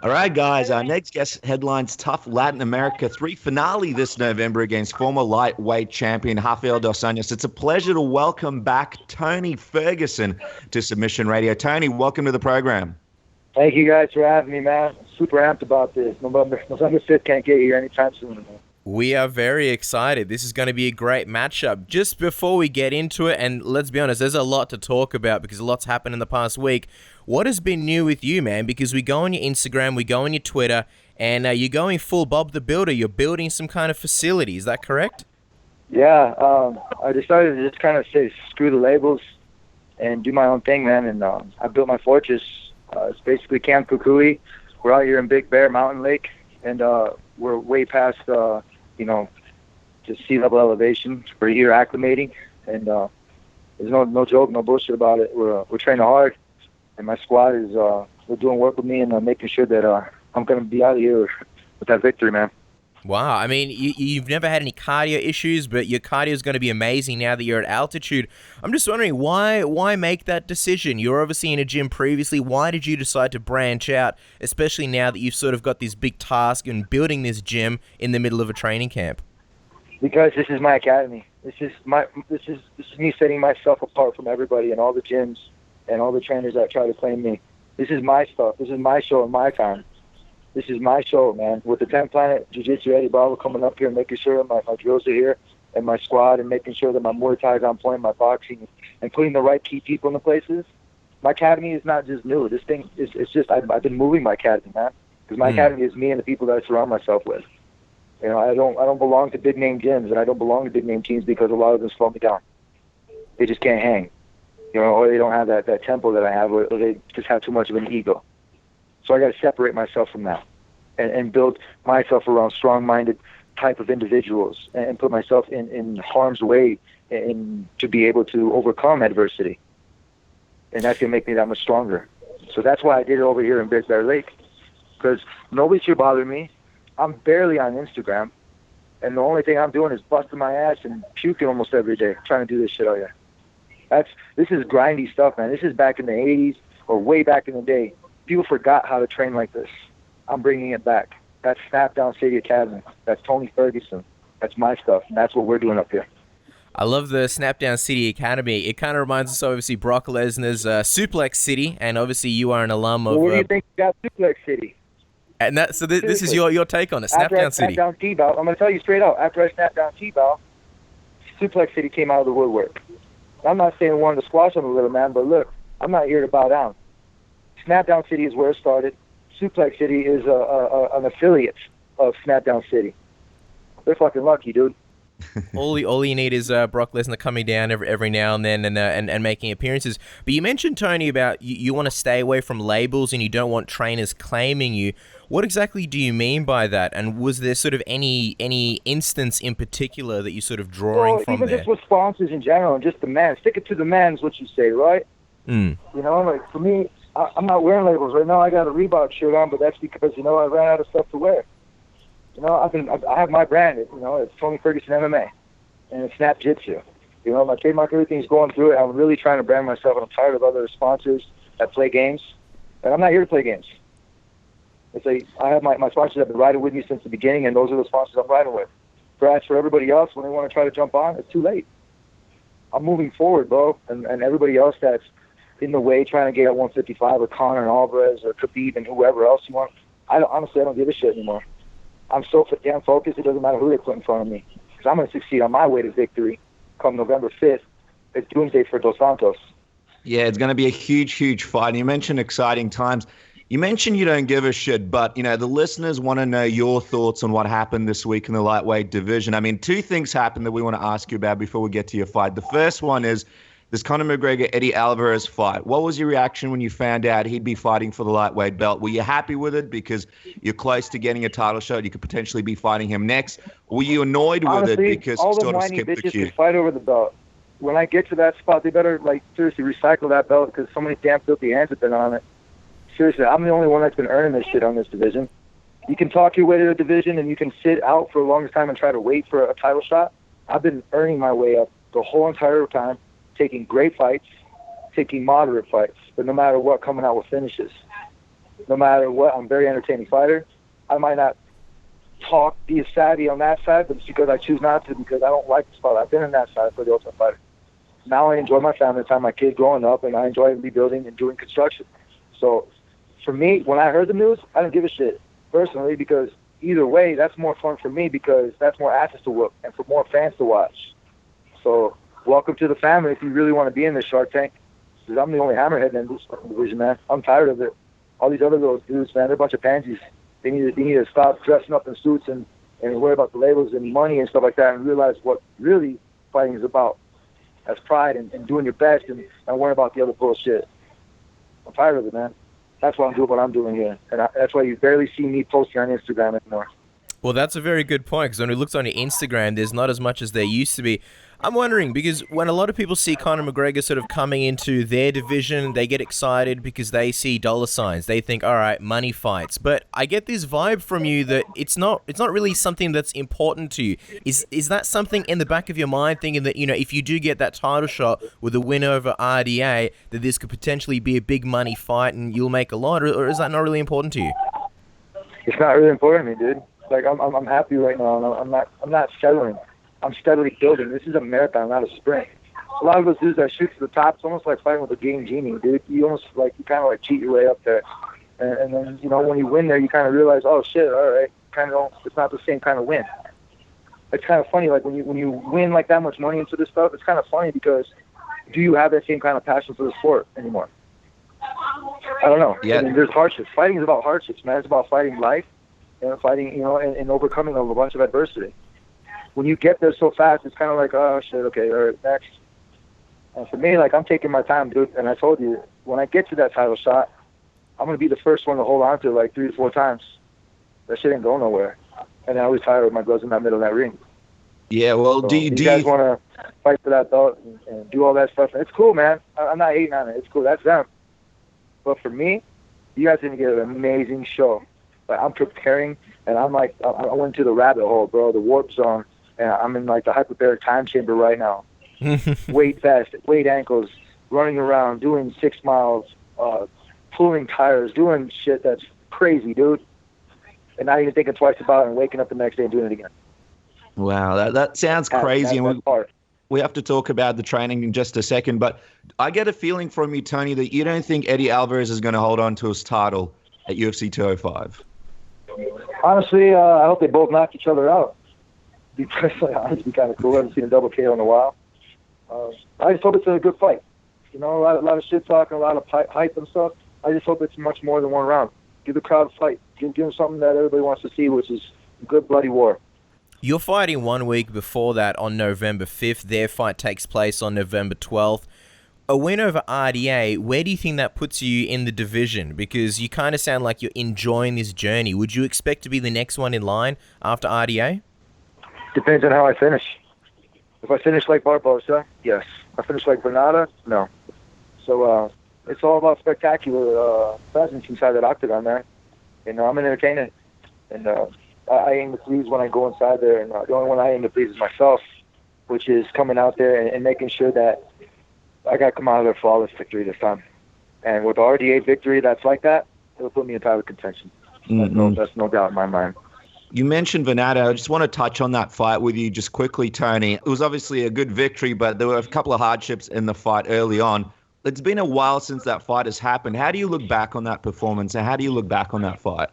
All right, guys. Our next guest headlines Tough Latin America 3 finale this November against former lightweight champion Rafael dos Anjos. It's a pleasure to welcome back Tony Ferguson to Submission Radio. Tony, welcome to the program. Thank you guys for having me, man. Super amped about this. November 5th can't get here anytime soon, man. We are very excited. This is going to be a great matchup. Just before we get into it, and let's be honest, there's a lot to talk about because a lot's happened in the past week. What has been new with you, man? Because we go on your Instagram, we go on your Twitter, and you're going full Bob the Builder. You're building some kind of facility. Is that correct? Yeah, I decided to just kind of say screw the labels and do my own thing, man. And I built my fortress. It's basically Camp Kukui. We're out here in Big Bear Mountain Lake, and we're way past just sea level elevation. We're here acclimating, and there's no joke, no bullshit about it. We're training hard, and my squad is we're doing work with me and making sure that I'm gonna be out of here with that victory, man. Wow, I mean, you've never had any cardio issues, but your cardio is going to be amazing now that you're at altitude. I'm just wondering, why make that decision? You're obviously in a gym previously. Why did you decide to branch out, especially now that you've sort of got this big task in building this gym in the middle of a training camp? Because this is my academy. This is me setting myself apart from everybody and all the gyms and all the trainers that try to claim me. This is my stuff. This is my show and my time. This is my show, man. With the 10 Planet Jiu-Jitsu Eddie Bravo coming up here and making sure my drills are here and my squad and making sure that my Muay Thai is on point, my boxing, and putting the right key people in the places. My academy is not just new. This thing is just I've been moving my academy, man. Because my academy is me and the people that I surround myself with. You know, I don't belong to big name gyms and I don't belong to big name teams because a lot of them slow me down. They just can't hang. You know, or they don't have that tempo that I have, or they just have too much of an ego. So I got to separate myself from that and build myself around strong-minded type of individuals and put myself in harm's way and to be able to overcome adversity. And that's going to make me that much stronger. So that's why I did it over here in Big Bear Lake, because nobody should bother me. I'm barely on Instagram, and the only thing I'm doing is busting my ass and puking almost every day trying to do this shit out here. This is grindy stuff, man. This is back in the 80s or way back in the day. People forgot how to train like this. I'm bringing it back. That's Snapdown City Academy. That's Tony Ferguson. That's my stuff, and that's what we're doing up here. I love the Snapdown City Academy. It kind of reminds us, obviously, Brock Lesnar's Suplex City, and obviously you are an alum of... Well, what do you think you got Suplex City? And so this is your take on it, Snapdown City. Snapdown T-Bow, I'm going to tell you straight out, after I snapped down T-Bow, Suplex City came out of the woodwork. I'm not saying I wanted to squash him a little, man, but look, I'm not here to bow down. Snapdown City is where it started. Suplex City is an affiliate of Snapdown City. They're fucking lucky, dude. all you need is Brock Lesnar coming down every now and then and making appearances. But you mentioned, Tony, about you want to stay away from labels and you don't want trainers claiming you. What exactly do you mean by that? And was there sort of any instance in particular that you sort of drawing from even there? Just with sponsors in general and just the man. Stick it to the man is what you say, right? Mm. You know, like for me, I'm not wearing labels right now. I got a Reebok shirt on, but that's because I ran out of stuff to wear. You know, I have my brand. It's Tony Ferguson MMA, and it's Snap Jitsu. You know, my trademark, everything's going through it. I'm really trying to brand myself, and I'm tired of other sponsors that play games, and I'm not here to play games. It's like I have my sponsors that have been riding with me since the beginning, and those are the sponsors I'm riding with. As for everybody else, when they want to try to jump on, it's too late. I'm moving forward, bro, and everybody else that's in the way trying to get at 155 or Conor and Alvarez or Khabib and whoever else you want. Honestly, I don't give a shit anymore. I'm so damn focused, it doesn't matter who they put in front of me. Because I'm going to succeed on my way to victory come November 5th. It's doomsday for Dos Santos. Yeah, it's going to be a huge, huge fight. And you mentioned exciting times. You mentioned you don't give a shit, but, the listeners want to know your thoughts on what happened this week in the lightweight division. I mean, two things happened that we want to ask you about before we get to your fight. The first one is this Conor McGregor, Eddie Alvarez fight. What was your reaction when you found out he'd be fighting for the lightweight belt? Were you happy with it because you're close to getting a title shot? You could potentially be fighting him next. Were you annoyed with it because all he sort the of whiny skipped the bitches queue? can fight over the belt. When I get to that spot, they better, seriously recycle that belt because so many damn filthy hands have been on it. Seriously, I'm the only one that's been earning this shit on this division. You can talk your way to the division and you can sit out for the longest time and try to wait for a title shot. I've been earning my way up the whole entire time, taking great fights, taking moderate fights, but no matter what, coming out with finishes. no matter what. I'm a very entertaining fighter. I might not be as savvy on that side, but it's because I choose not to, because I don't like the spot. I've been in that side for the Ultimate Fighter. Now I enjoy my family time, my kid growing up, and I enjoy rebuilding and doing construction. So for me, when I heard the news, I didn't give a shit personally, because either way, that's more fun for me, because that's more asses to whoop and for more fans to watch. So welcome to the family if you really want to be in this Shark Tank, because I'm the only hammerhead in this division, man. I'm tired of it. All these other little dudes, man, they're a bunch of pansies. They need to stop dressing up in suits and worry about the labels and money and stuff like that, and realize what really fighting is about. That's pride and doing your best and worrying about the other bullshit. I'm tired of it, man. That's why I'm doing what I'm doing here. And that's why you barely see me posting on Instagram anymore. Well, that's a very good point, because when we looked on your Instagram, there's not as much as there used to be. I'm wondering, because when a lot of people see Conor McGregor sort of coming into their division, they get excited because they see dollar signs. They think, all right, money fights. But I get this vibe from you that it's not really something that's important to you. Is that something in the back of your mind, thinking that, if you do get that title shot with a win over RDA, that this could potentially be a big money fight and you'll make a lot, or is that not really important to you? It's not really important to me, dude. Like, I'm happy right now, and I'm not settling. I'm steadily building. This is a marathon, not a sprint. A lot of those dudes that shoot to the top, it's almost like fighting with a game genie, dude. You kind of cheat your way up there. And then, when you win there, you kind of realize, oh, shit, all right, it's not the same kind of win. It's kind of funny, like, when you win, like, that much money into this stuff, it's kind of funny, because do you have that same kind of passion for the sport anymore? I don't know. Yeah. I mean, there's hardships. Fighting is about hardships, man. It's about fighting life and fighting, and overcoming a bunch of adversity. When you get there so fast, it's kind of like, oh, shit, okay, all right, next. And for me, like, I'm taking my time, dude. And I told you, when I get to that title shot, I'm going to be the first one to hold on to it like 3 to 4 times. That shit ain't going nowhere. And I always tired with my gloves in that middle of that ring. Yeah, well, So do you guys want to fight for that belt and do all that stuff? It's cool, man. I'm not hating on it. It's cool. That's them. But for me, you guys didn't get an amazing show. Like, I'm preparing, and I'm like, I went to the rabbit hole, bro, the warp zone. And I'm in, like, the hyperbaric time chamber right now. Weight vest, weight ankles, running around, doing 6 miles, pulling tires, doing shit that's crazy, dude. And not even thinking twice about it, and waking up the next day and doing it again. Wow, that sounds crazy. That's we have to talk about the training in just a second, but I get a feeling from you, Tony, that you don't think Eddie Alvarez is going to hold on to his title at UFC 205. Honestly, I hope they both knock each other out. To be personally honest, it'd be kind of cool. I haven't seen a double KO in a while. I just hope it's a good fight. A lot of shit talking, a lot of hype and stuff. I just hope it's much more than one round. Give the crowd a fight. Give them something that everybody wants to see, which is a good bloody war. You're fighting 1 week before that on November 5th. Their fight takes place on November 12th. A win over RDA, where do you think that puts you in the division? Because you kind of sound like you're enjoying this journey. Would you expect to be the next one in line after RDA? Depends on how I finish. If I finish like Barbosa, yes. If I finish like Vannata, no. So it's all about spectacular presence inside that octagon, man. I'm an entertainer. And I aim to please when I go inside there. And the only one I aim to please is myself, which is coming out there and making sure that I got to come out of there flawless victory this time. And with the RDA victory that's like that, it'll put me in title contention. That's no doubt in my mind. You mentioned Vannata. I just want to touch on that fight with you just quickly, Tony. It was obviously a good victory, but there were a couple of hardships in the fight early on. It's been a while since that fight has happened. How do you look back on that performance, and how do you look back on that fight?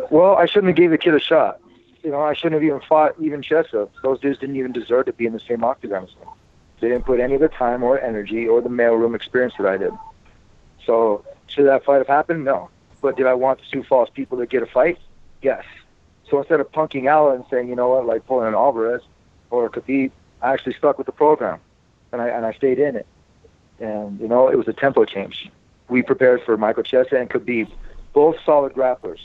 Well, I shouldn't have gave the kid a shot. I shouldn't have even fought even Chesa. Those dudes didn't even deserve to be in the same octagon as me. They didn't put any of the time or energy or the mailroom experience that I did. So should that fight have happened? No. But did I want the two false people to get a fight? Yes. So instead of punking out and saying, like pulling an Alvarez or Khabib, I actually stuck with the program, and I stayed in it. And, it was a tempo change. We prepared for Michael Chesa and Khabib, both solid grapplers.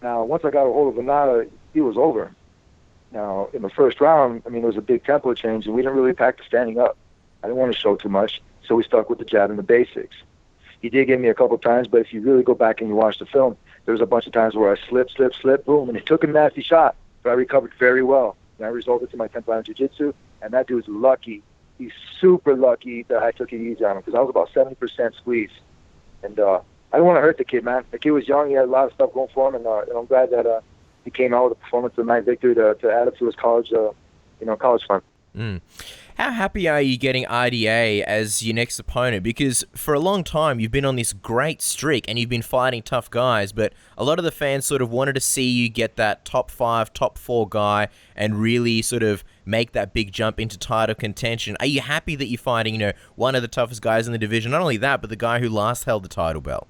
Now, once I got a hold of Vannata, he was over. Now, in the first round, there was a big tempo change, and we didn't really practice standing up. I didn't want to show too much, so we stuck with the jab and the basics. He did get me a couple times, but if you really go back and you watch the film, there was a bunch of times where I slipped, boom, and he took a nasty shot, but I recovered very well. And I resulted to my 10th round jiu-jitsu, and that dude's lucky. He's super lucky that I took it easy on him, because I was about 70% squeeze. And I didn't want to hurt the kid, man. The kid was young. He had a lot of stuff going for him, and I'm glad that he came out with a performance of the night victory to add up to his college, college fund. Mm. How happy are you getting RDA as your next opponent? Because for a long time, you've been on this great streak and you've been fighting tough guys, but a lot of the fans sort of wanted to see you get that top 5, top 4 guy and really sort of make that big jump into title contention. Are you happy that you're fighting, one of the toughest guys in the division? Not only that, but the guy who last held the title belt.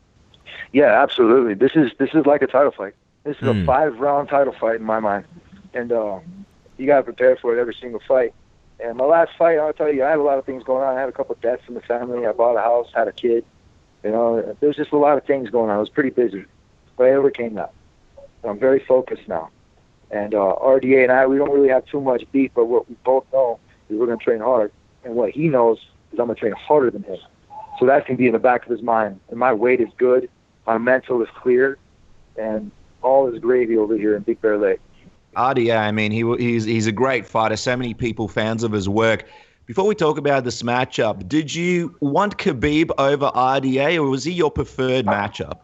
Yeah, absolutely. This is like a title fight. This is a 5-round title fight in my mind. And you got to prepare for it every single fight. And my last fight, I'll tell you, I had a lot of things going on. I had a couple of deaths in the family. I bought a house, had a kid. There's just a lot of things going on. I was pretty busy. But I overcame that. And I'm very focused now. And RDA and I, we don't really have too much beef, but what we both know is we're going to train hard. And what he knows is I'm going to train harder than him. So that can be in the back of his mind. And my weight is good. My mental is clear. And all is gravy over here in Big Bear Lake. RDA, I mean, he's a great fighter. So many people fans of his work. Before we talk about this matchup, did you want Khabib over RDA, or was he your preferred matchup?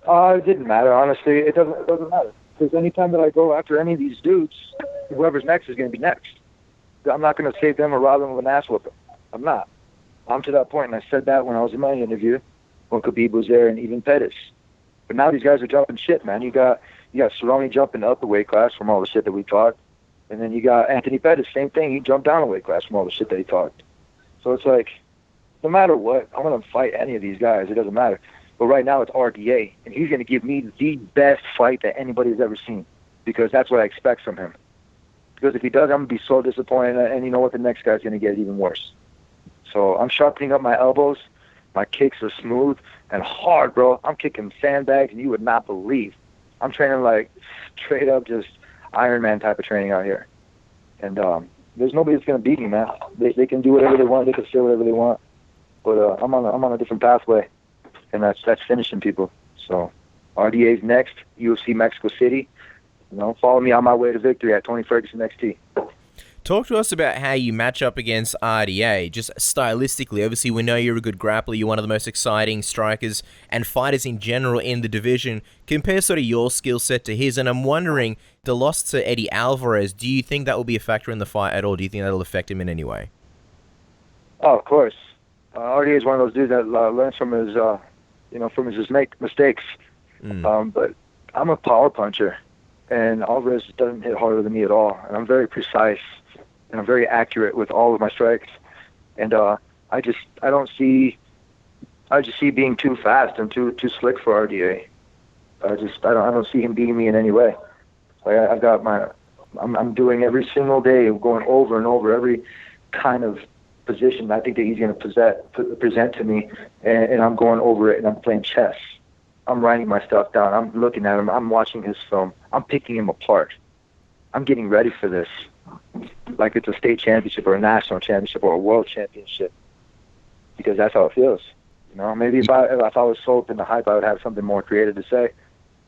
It didn't matter, honestly. It doesn't matter. Because anytime that I go after any of these dudes, whoever's next is going to be next. I'm not going to save them or rob them of an ass whooping. I'm not. I'm to that point, and I said that when I was in my interview, when Khabib was there, and even Pettis. But now these guys are jumping shit, man. You got Cerrone jumping up the weight class from all the shit that we talked. And then you got Anthony Pettis, same thing. He jumped down a weight class from all the shit that he talked. So it's like, no matter what, I'm going to fight any of these guys. It doesn't matter. But right now it's RDA, and he's going to give me the best fight that anybody's ever seen, because that's what I expect from him. Because if he does, I'm going to be so disappointed, and you know what? The next guy's going to get even worse. So I'm sharpening up my elbows. My kicks are smooth and hard, bro. I'm kicking sandbags, and you would not believe. I'm training like straight up just Iron Man type of training out here. And there's nobody that's going to beat me, man. They can do whatever they want. They can say whatever they want. But I'm on a different pathway, and that's finishing people. So RDA's next, UFC Mexico City. Follow me on my way to victory at Tony Ferguson XT. Talk to us about how you match up against RDA, just stylistically. Obviously, we know you're a good grappler. You're one of the most exciting strikers and fighters in general in the division. Compare sort of your skill set to his, and I'm wondering, the loss to Eddie Alvarez, do you think that will be a factor in the fight at all? Do you think that'll affect him in any way? Oh, of course. RDA is one of those dudes that learns from his mistakes. But I'm a power puncher, and Alvarez doesn't hit harder than me at all, and I'm very precise. And I'm very accurate with all of my strikes, and I just see being too fast and too slick for RDA. I don't see him beating me in any way. Like I'm doing every single day, going over and over every kind of position I think that he's going to present to me, and I'm going over it, and I'm playing chess. I'm writing my stuff down. I'm looking at him. I'm watching his film. I'm picking him apart. I'm getting ready for this. Like it's a state championship or a national championship or a world championship, because that's how it feels. Maybe if I was so up in the hype, I would have something more creative to say.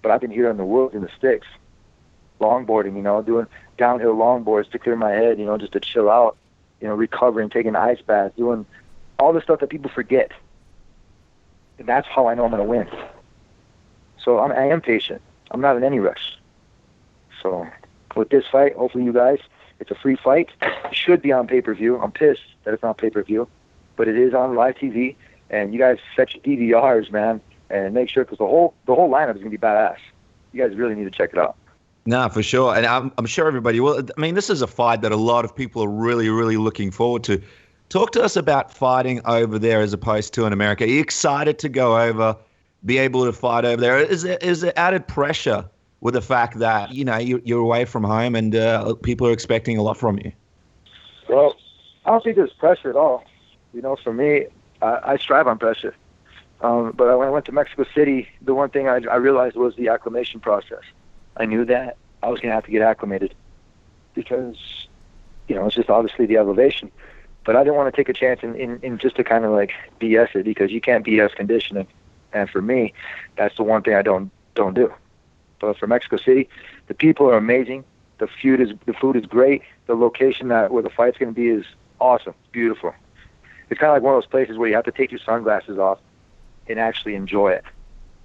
But I've been here in the woods, in the sticks, longboarding, doing downhill longboards to clear my head, just to chill out, recovering, taking ice baths, doing all the stuff that people forget. And that's how I know I'm going to win. So I am patient. I'm not in any rush. So with this fight, hopefully you guys, it's a free fight. It should be on pay-per-view. I'm pissed that it's not pay-per-view, but it is on live TV. And you guys set your DVRs, man, and make sure, because the whole lineup is going to be badass. You guys really need to check it out. No, for sure. And I'm sure everybody will. I mean, this is a fight that a lot of people are really, really looking forward to. Talk to us about fighting over there as opposed to in America. Are you excited to go over, be able to fight over there? Is there added pressure with the fact that, you're away from home and people are expecting a lot from you? Well, I don't think there's pressure at all. For me, I strive on pressure. But when I went to Mexico City, the one thing I realized was the acclimation process. I knew that I was going to have to get acclimated because, it's just obviously the elevation. But I didn't want to take a chance in just to kind of like BS it, because you can't BS conditioning. And for me, that's the one thing I don't do. But for Mexico City, the people are amazing. The food is great. The location where the fight's going to be is awesome. It's beautiful. It's kind of like one of those places where you have to take your sunglasses off and actually enjoy it.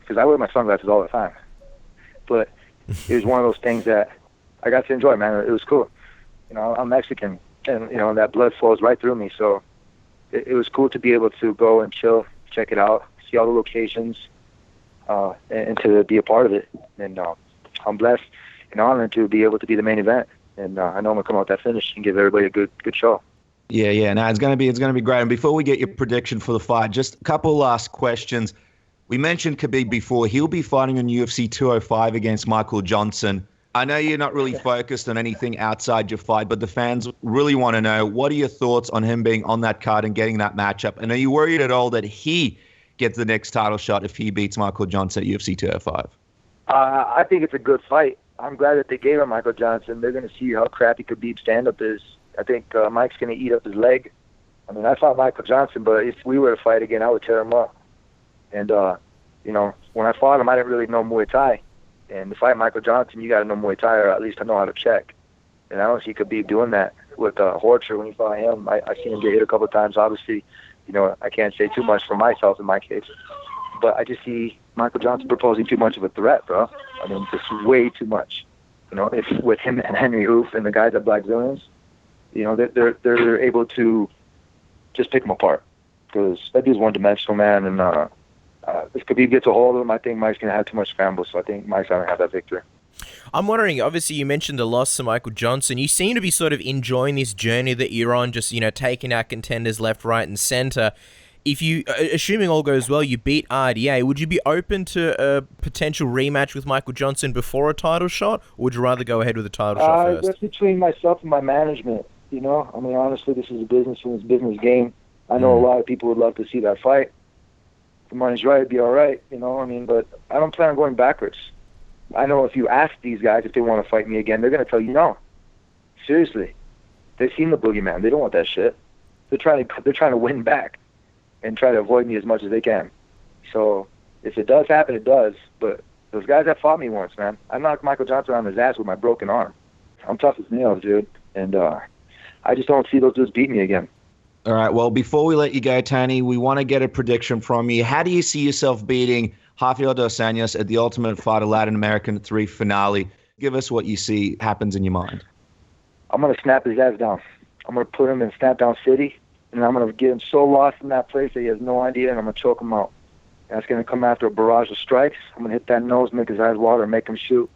Because I wear my sunglasses all the time. But it was one of those things that I got to enjoy, man. It was cool. You know, I'm Mexican, and, you know, that blood flows right through me. So it was cool to be able to go and chill, check it out, see all the locations, and to be a part of it. And I'm blessed and honored to be able to be the main event. And I know I'm going to come out that finish and give everybody a good show. Yeah. No, it's gonna be great. And before we get your prediction for the fight, just a couple last questions. We mentioned Khabib before. He'll be fighting in UFC 205 against Micheal Johnson. I know you're not really focused on anything outside your fight, but the fans really want to know, what are your thoughts on him being on that card and getting that matchup? And are you worried at all that he gets the next title shot if he beats Micheal Johnson at UFC 205? I think it's a good fight. I'm glad that they gave him Micheal Johnson. They're going to see how crappy Khabib's stand-up is. I think Mike's going to eat up his leg. I mean, I fought Micheal Johnson, but if we were to fight again, I would tear him up. And, you know, when I fought him, I didn't really know Muay Thai. And to fight Micheal Johnson, you got to know Muay Thai, or at least I know how to check. And I don't see Khabib doing that with Horcher when he fought him. I seen him get hit a couple of times. Obviously, you know, I can't say too much for myself in my case. But I just see Micheal Johnson proposing too much of a threat, bro. I mean, just way too much. You know, if with him and Henry Hoof and the guys at Black Zillions, you know, they're able to just pick him apart. Because that dude's one-dimensional, man, and if Khabib gets a hold of him, I think Mike's going to have too much scramble, so I think Mike's going to have that victory. I'm wondering, obviously you mentioned the loss to Micheal Johnson. You seem to be sort of enjoying this journey that you're on, just, you know, taking out contenders left, right, and center. If you, assuming all goes well, you beat RDA, would you be open to a potential rematch with Micheal Johnson before a title shot, or would you rather go ahead with a title shot first? That's between myself and my management, you know? I mean, honestly, this is a business and it's a business game. I know a lot of people would love to see that fight. If the money's right, it'd be all right, you know? I mean, but I don't plan on going backwards. I know if you ask these guys if they want to fight me again, they're going to tell you no. Seriously. They've seen the boogeyman. They don't want that shit. They're trying to win back and try to avoid me as much as they can. So if it does happen, it does. But those guys that fought me once, man, I knocked Micheal Johnson on his ass with my broken arm. I'm tough as nails, dude. And I just don't see those dudes beat me again. All right, well, before we let you go, Tony, we want to get a prediction from you. How do you see yourself beating Rafael dos Anjos at the Ultimate Fighter Latin American 3 finale? Give us what you see happens in your mind. I'm going to snap his ass down. I'm going to put him in Snapdown City, and I'm going to get him so lost in that place that he has no idea, and I'm going to choke him out. That's going to come after a barrage of strikes. I'm going to hit that nose, make his eyes water, and make him shoot.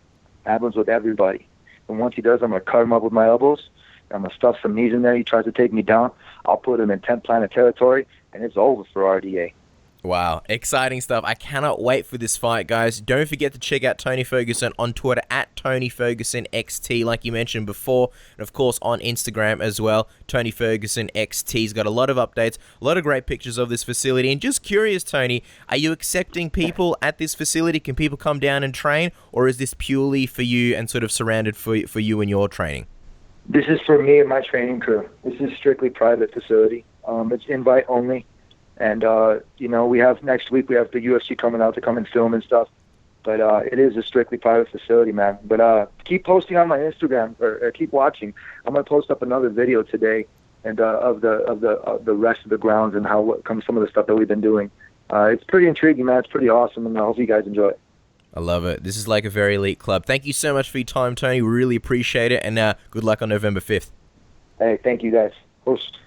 Happens with everybody. And once he does, I'm going to cut him up with my elbows. I'm going to stuff some knees in there. He tries to take me down. I'll put him in 10th planet territory, and it's over for RDA. Wow, exciting stuff. I cannot wait for this fight, guys. Don't forget to check out Tony Ferguson on Twitter at TonyFergusonXT, like you mentioned before, and of course on Instagram as well, Tony Ferguson XT. He's got a lot of updates, a lot of great pictures of this facility. And just curious, Tony, are you accepting people at this facility? Can people come down and train, or is this purely for you and sort of surrounded for you and your training? This is for me and my training crew. This is strictly private facility. It's invite only. And, you know, we have next week, we have the UFC coming out to come and film and stuff. But it is a strictly private facility, man. But keep posting on my Instagram, or keep watching. I'm going to post up another video today and of the rest of the grounds and what comes some of the stuff that we've been doing. It's pretty intriguing, man. It's pretty awesome, and I hope you guys enjoy it. I love it. This is like a very elite club. Thank you so much for your time, Tony. We really appreciate it, and good luck on November 5th. Hey, thank you, guys. Host.